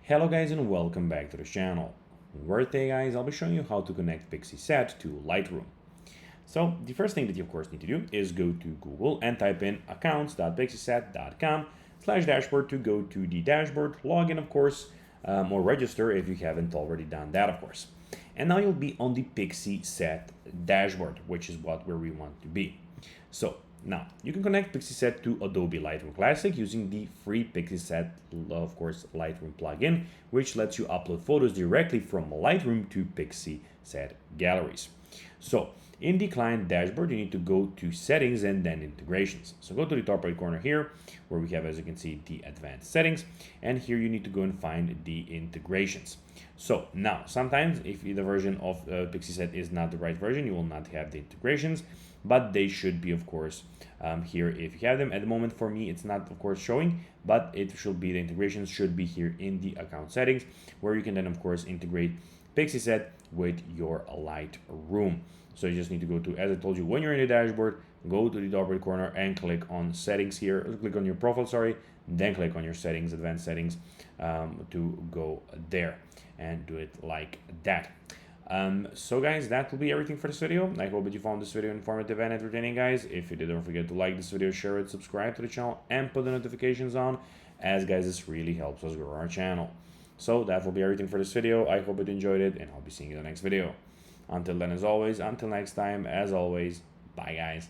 Hello guys and welcome back to the channel, where today guys I'll be showing you how to connect Pixieset to Lightroom. So the first thing that you of course need to do is go to Google and type in accounts.pixieset.com/dashboard to go to the dashboard, log in of course, or register if you haven't already done that of course. And now you'll be on the Pixieset dashboard, which is where we want to be. So now you can connect Pixieset to Adobe Lightroom Classic using the free Pixieset, of course, Lightroom plugin, which lets you upload photos directly from Lightroom to Pixieset galleries. So in the client dashboard, you need to go to settings and then integrations. So go to the top right corner here, where we have, as you can see, the advanced settings. And here you need to go and find the integrations. So now, sometimes if the version of Pixieset is not the right version, you will not have the integrations, but they should be, of course, here if you have them. At the moment, for me, it's not, of course, showing, but it should be, the integrations should be here in the account settings, where you can then, of course, integrate Pixieset with your Lightroom. So you just need to go to, as I told you, when you're in the dashboard, go to the top right corner and click on settings here, click on your profile, sorry, then click on your settings, advanced settings, to go there and do it like that. So guys, that will be everything for this video. I hope that you found this video informative and entertaining, guys. If you did, don't forget to like this video, share it, subscribe to the channel, and put the notifications on, as guys, this really helps us grow our channel. So that will be everything for this video. I hope you enjoyed it, and I'll be seeing you in the next video. Until then, as always, until next time, as always, bye guys.